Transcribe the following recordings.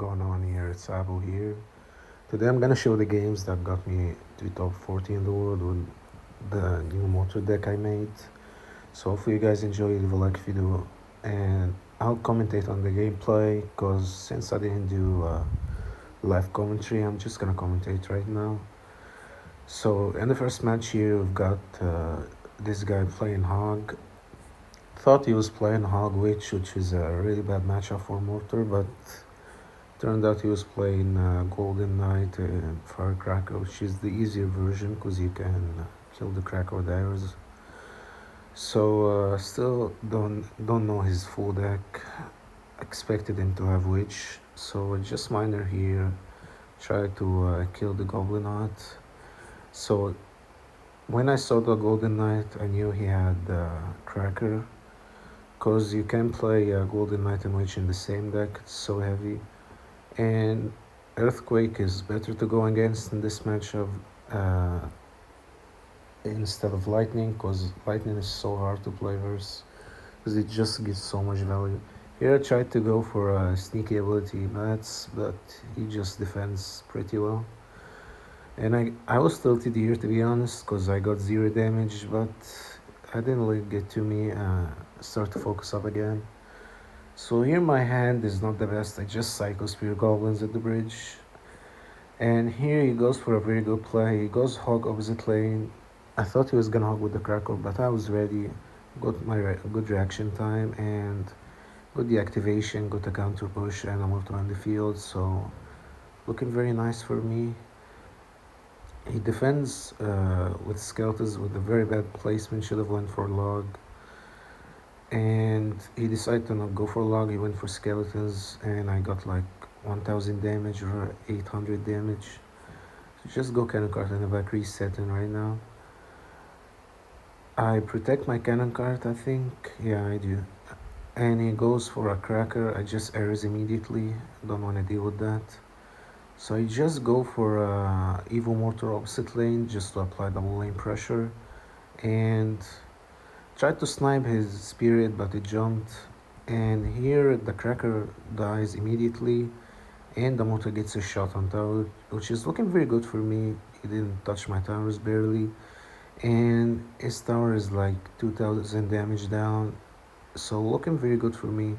going on here? It's Abu here. Today I'm gonna show the games that got me to top 40 in the world with the new mortar deck I made. So hopefully you guys enjoy, leave a like if you do, and I'll commentate on the gameplay cause since I didn't do live commentary, I'm just gonna commentate right now. So in the first match here, we've got this guy playing Hog. Thought he was playing Hog Witch, which is a really bad matchup for Mortar, but turned out he was playing Golden Knight and Firecracker, which is the easier version because you can kill the Cracker with arrows. So still don't know his full deck. Expected him to have Witch, so just miner here. Try to kill the Goblin Knight. So when I saw the Golden Knight, I knew he had Cracker, cause you can play Golden Knight and Witch in the same deck. It's so heavy, and Earthquake is better to go against in this matchup instead of Lightning, cause Lightning is so hard to play versus, cause it just gives so much value. Here I tried to go for a sneaky ability Mats, but he just defends pretty well. And I was tilted here to be honest, cause I got 0 damage, but I didn't let it get to me. Start to focus up again. So here my hand is not the best. I just cycle Spear Goblins at the bridge. And here he goes for a very good play. He goes Hog opposite lane. I thought he was gonna hog with the Crackle, but I was ready. Got my good reaction time and got the activation, got a counter push, and I'm also on the field. So looking very nice for me. He defends with Skeletons with a very bad placement. Should have went for Log. And he decided to not go for Log. He went for Skeletons, and I got like 1000 damage or 800 damage. So just go cannon card in the back, resetting right now. I protect my cannon card, I think. Yeah, I do. And he goes for a Cracker. I just errors immediately. Don't want to deal with that. So I just go for Evil Mortar opposite lane just to apply double lane pressure. And tried to snipe his Spirit, but it jumped. And here the Cracker dies immediately. And the Mortar gets a shot on tower, which is looking very good for me. He didn't touch my towers barely. And his tower is like 2000 damage down. So looking very good for me.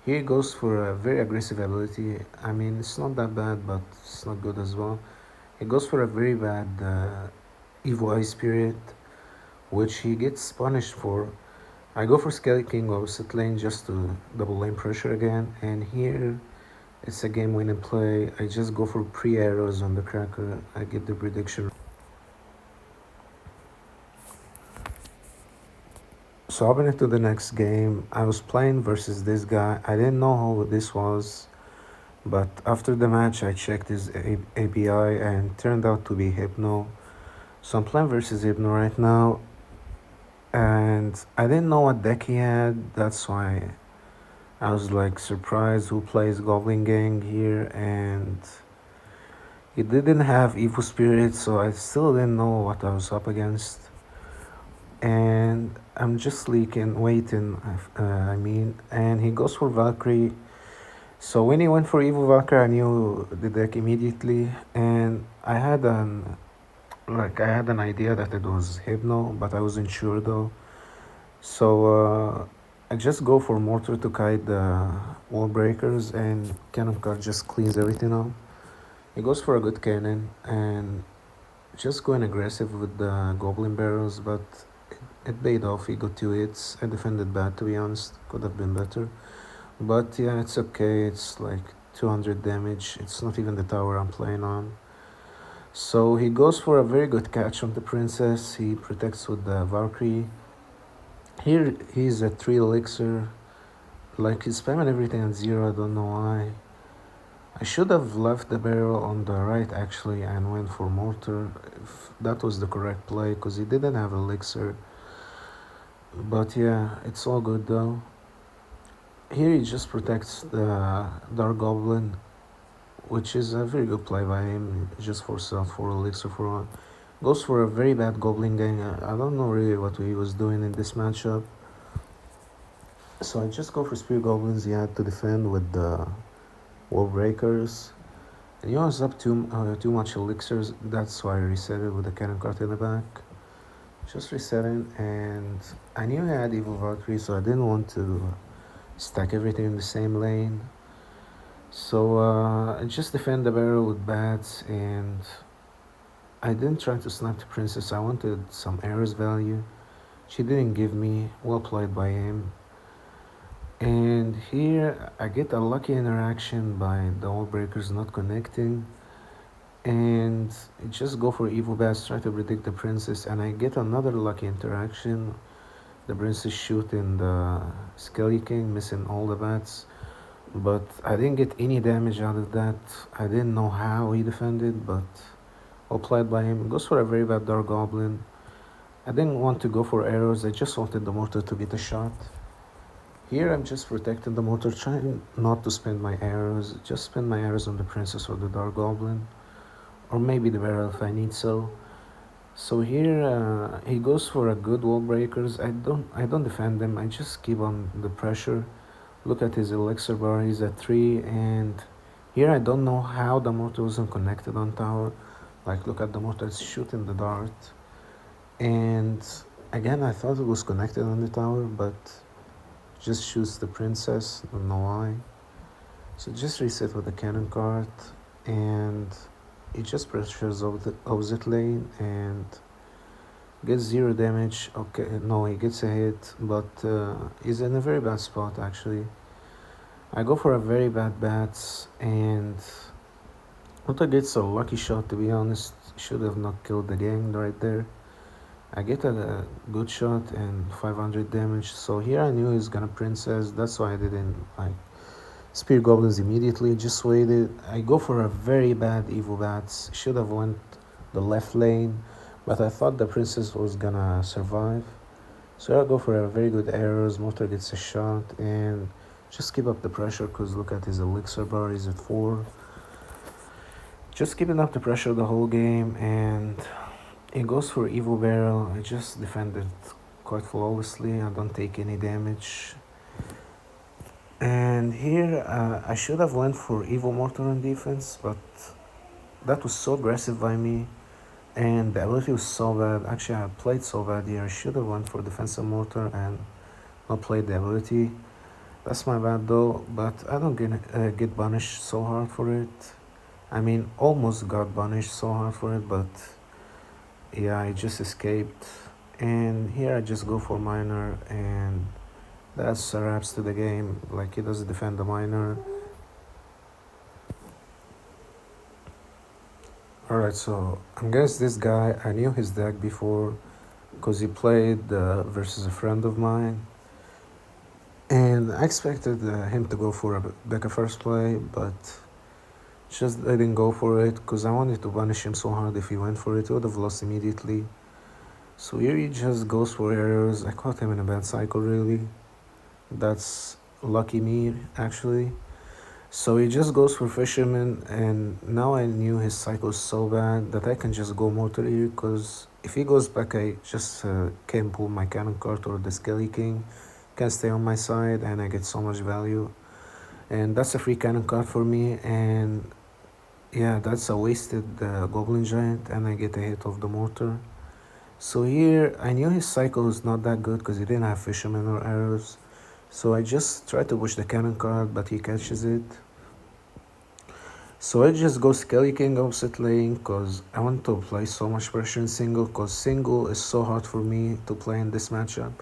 Here he goes for a very aggressive ability. I mean, it's not that bad, but it's not good as well. He goes for a very bad Evil Eye Spirit, which he gets punished for. I go for Skelly King opposite lane just to double lane pressure again. And here, it's a game winning play. I just go for pre-arrows on the Cracker. I get the prediction. So hopping into the next game, I was playing versus this guy. I didn't know who this was, but after the match I checked his API and turned out to be Hypno. So I'm playing versus Hypno right now, and I didn't know what deck he had. That's why I was like surprised who plays Goblin Gang here, and he didn't have Evil Spirit, so I still didn't know what I was up against. And I'm just waiting, and he goes for Valkyrie. So when he went for Evil Valkyrie, I knew the deck immediately, and I had an idea that it was Hypno, but I wasn't sure though. So I just go for Mortar to kite the wall breakers, and Cannon card just cleans everything up. He goes for a good cannon, and just going aggressive with the Goblin barrels, but it paid off. He got 2 hits. I defended bad, to be honest. Could have been better. But yeah, it's okay. It's like 200 damage. It's not even the tower I'm playing on. So he goes for a very good catch on the Princess. He protects with the Valkyrie. Here he's at 3 elixir. Like he's spamming everything at 0. I don't know why. I should have left the barrel on the right actually and went for Mortar. If that was the correct play, because he didn't have elixir. But yeah, it's all good though. Here he just protects the Dark Goblin, which is a very good play by him. Just forces out 4 elixir for 1. Goes for a very bad Goblin Gang. I don't know really what he was doing in this matchup. So I just go for Spear Goblins. He had to defend with the wall breakers. And he was up too much elixirs, that's why I reset it with the cannon cart in the back. Just resetting, and I knew he had evil Valkyrie, so I didn't want to stack everything in the same lane. So I just defend the barrel with bats, and I didn't try to snipe the princess. I wanted some arrows value. She didn't give me. Well played by him. And here I get a lucky interaction by the wall breakers not connecting. And just go for evil bats, try to predict the princess, and I get another lucky interaction. The princess shooting the Skelly King, missing all the bats. But I didn't get any damage out of that. I didn't know how he defended, but well played by him. Goes for a very bad Dark Goblin. I didn't want to go for arrows, I just wanted the mortar to get a shot. Here I'm just protecting the mortar, trying not to spend my arrows. Just spend my arrows on the princess or the Dark Goblin. Or maybe the barrel if I need so. So here he goes for a good wall breakers. I don't defend him. I just keep on the pressure. Look at his elixir bar. He's at 3, and here I don't know how the mortar wasn't connected on tower. Like look at the mortar, it's shooting the dart. And again I thought it was connected on the tower, but just shoots the princess. Don't know why. So just reset with the cannon cart, and he just pressures over the opposite lane and gets 0 damage. Okay, no, he gets a hit, but he's in a very bad spot actually. I go for a very bad bats, and Otta gets a lucky shot, to be honest. Should have not killed the gang right there. I get a good shot and 500 damage. So here I knew he's gonna princess. That's why I didn't like spear goblins immediately. Just waited. I go for a very bad evil bats. Should have went the left lane, but I thought the princess was gonna survive. So I go for a very good arrows. Mortar gets a shot, and just keep up the pressure. Cause look at his elixir bar. He's at 4. Just keeping up the pressure the whole game, and it goes for evil barrel. I just defended quite flawlessly. I don't take any damage. And here I should have went for evil mortar on defense, but that was so aggressive by me, and the ability was so bad. Actually, I played so bad here. I should have went for defensive mortar and not played the ability. That's my bad though, but I don't get punished so hard for it. I mean, almost got punished so hard for it, but yeah, I just escaped. And here I just go for minor, and that's wraps to the game. Like, he doesn't defend the minor. Alright, so I'm against this guy. I knew his deck before because he played versus a friend of mine. And I expected him to go for a Becca first play, but just didn't go for it because I wanted to punish him so hard. If he went for it, he would have lost immediately. So here he just goes for arrows. I caught him in a bad cycle, really. That's lucky me, actually. So he just goes for fisherman, and now I knew his cycle is so bad that I can just go mortar here, because if he goes back, I just can pull my cannon cart or the Skelly King, can stay on my side, and I get so much value. And that's a free cannon cart for me, and yeah, that's a wasted Goblin Giant, and I get a hit of the mortar. So here, I knew his cycle was not that good because he didn't have fisherman or arrows. So I just try to push the cannon card, but he catches it. So I just go Skelly King opposite lane because I want to apply so much pressure in single, because single is so hard for me to play in this matchup.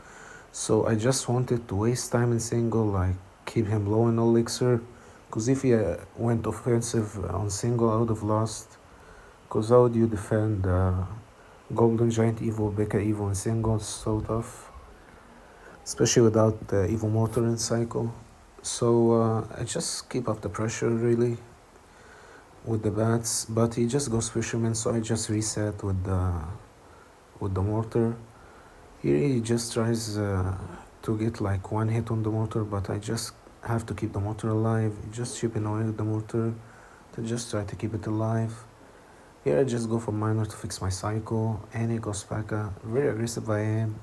So I just wanted to waste time in single, like keep him low in elixir, because if he went offensive on single, I would have lost. Because how would you defend Golden Giant Evo, Becca Evo in single? It's so tough, especially without the Evo Mortar in cycle. So I just keep up the pressure really with the bats, but he just goes fisherman, so I just reset with the mortar. Here he just tries to get like one hit on the mortar, but I just have to keep the mortar alive. Just chipping away with the mortar to just try to keep it alive. Here I just go for minor to fix my cycle, and he goes pekka. Very aggressive by him.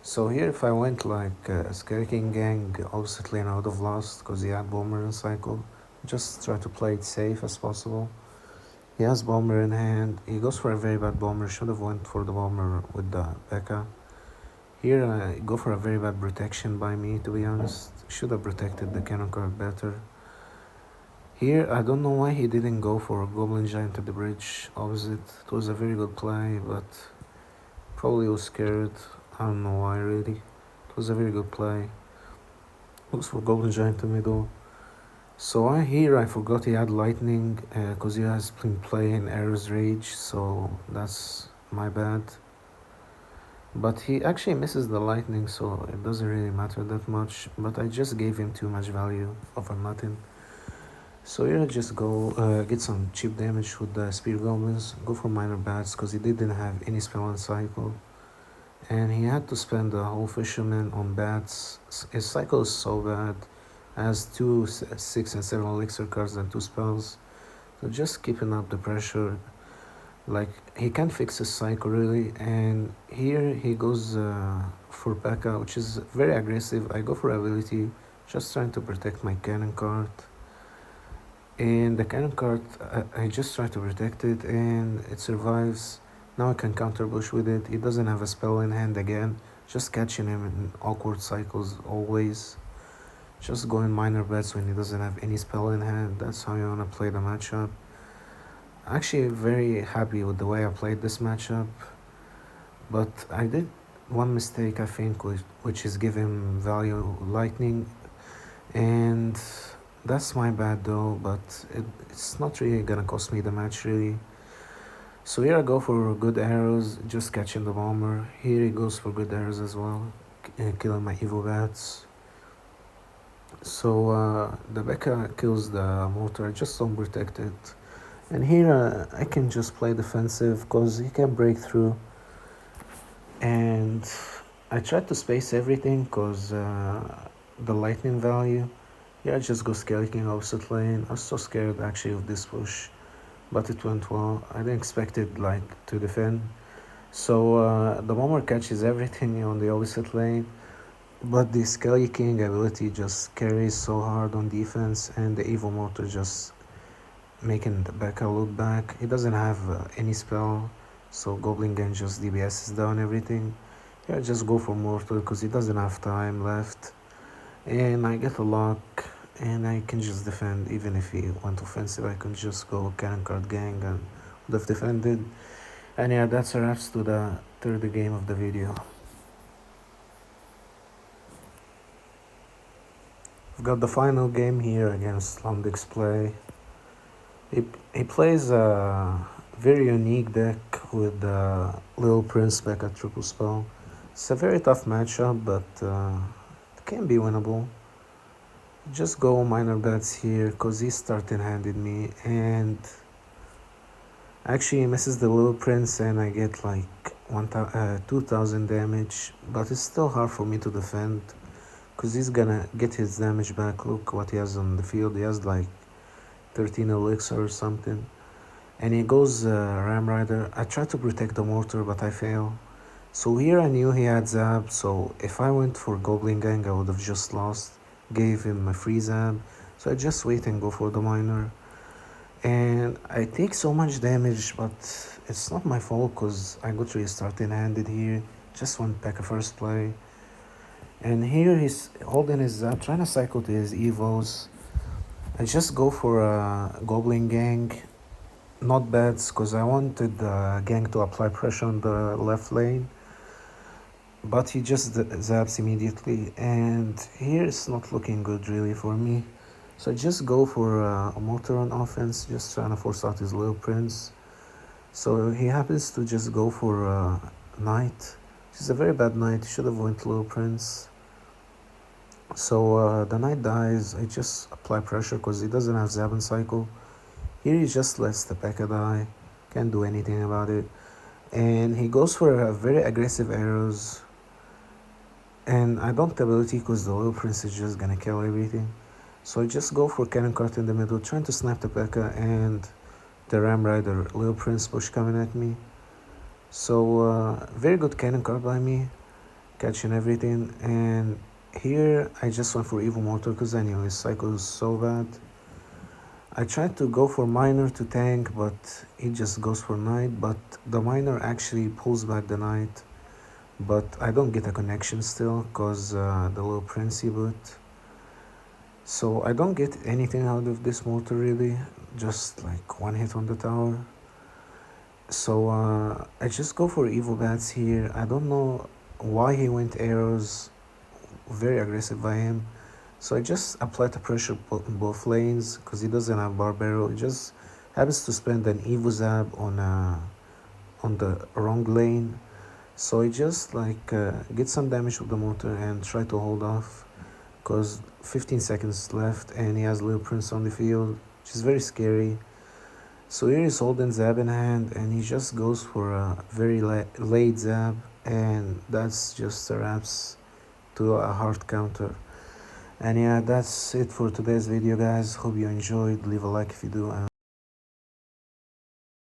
So here if I went like Scary King Gang opposite lane, I would have lost because he had bomber and cycle. Just try to play it safe as possible. He has bomber in hand. He goes for a very bad bomber. Should have went for the bomber with the pekka. Here I go for a very bad protection by me, to be honest. Should have protected the cannon card better. Here I don't know why he didn't go for a goblin giant at the bridge opposite. It was a very good play, but probably was scared. I don't know why really. It was a very good play. Goes for goblin giant in the middle. So here I forgot he had lightning because he has been playing Ares Rage, so that's my bad. But he actually misses the lightning, so it doesn't really matter that much. But I just gave him too much value over nothing. So here I just go get some cheap damage with the spear goblins, go for minor bats because he didn't have any spell on cycle. And he had to spend the whole fisherman on bats. His cycle is so bad. Has two 6 and 7 elixir cards and 2 spells. So just keeping up the pressure. Like he can't fix his cycle really. And here he goes for pekka, which is very aggressive. I go for ability, just trying to protect my cannon card. And the cannon card, I just try to protect it and it survives. Now I can counter push with it. He doesn't have a spell in hand again. Just catching him in awkward cycles always. Just going minor bets when he doesn't have any spell in hand. That's how you wanna play the matchup. Actually very happy with the way I played this matchup. But I did one mistake I think which is giving value lightning. And that's my bad though, but it's not really gonna cost me the match really. So here I go for good arrows, just catching the bomber. Here he goes for good arrows as well, killing my evil bats. So the Becca kills the mortar, just don't protect it. And here I can just play defensive because he can break through. And I tried to space everything because the lightning value. Yeah, I just go Scale King opposite lane. I was so scared actually of this push, but it went well. I didn't expect it like to defend. So the bomber catches everything on the opposite lane, but the Skelly King ability just carries so hard on defense, and the Evil Mortar just making the Becca look back. He doesn't have any spell, so Goblin Gang just DBSs down everything. Yeah, just go for Mortar because he doesn't have time left. And I get a lock and I can just defend. Even if he went offensive, I can just go cannon card gang and would have defended. And yeah, that's a wraps to the third game of the video. We've got the final game here against Lomdix Play. He plays a very unique deck with Little Prince back at triple spell. It's a very tough matchup, but it can be winnable. Just go minor bets here because he's starting handed me, and actually he misses the Little Prince and I get like 2000 damage, but it's still hard for me to defend because he's gonna get his damage back. Look what he has on the field. He has like 13 elixir or something, and he goes Ram Rider. I try to protect the mortar, but I fail. So here I knew he had Zap, so if I went for Goblin Gang I would have just lost. Gave him a free Zap, so I just wait and go for the miner. And I take so much damage, but it's not my fault because I got restarted handed here. Just one pack of first play. And here he's holding his Zap, trying to cycle to his evos. I just go for a Goblin Gang. Not bats, because I wanted the gang to apply pressure on the left lane. But he just zaps immediately. And here it's not looking good really for me. So I just go for a mortar on offense, just trying to force out his Little Prince. So he happens to just go for a Knight. He's a very bad Knight, he should have went Little Prince. So the Knight dies, I just apply pressure because he doesn't have Zap cycle. Here he just lets the Pekka die, can't do anything about it. And he goes for a very aggressive arrows. And I don't have ability because the Little Prince is just gonna kill everything. So I just go for cannon cart in the middle, trying to snipe the Pekka and the Ram Rider Little Prince push coming at me. So very good cannon cart by me, catching everything. And here I just went for Evil Mortar because I knew his cycle is so bad. I tried to go for miner to tank, but he just goes for knight, but the miner actually pulls back the knight, but I don't get a connection still cause the little princey boot. So I don't get anything out of this mortar really, just like one hit on the tower. So I just go for evil bats here. I don't know why he went arrows, very aggressive by him. So I just apply the pressure in both lanes because he doesn't have barbaro. He just happens to spend an evo zap on the wrong lane. So I just like get some damage with the mortar and try to hold off because 15 seconds left and he has Little Prince on the field, which is very scary. So here he's holding Zab in hand and he just goes for a very late Zab, and that's just a wraps to a hard counter. And yeah, that's it for today's video guys. Hope you enjoyed. Leave a like if you do, and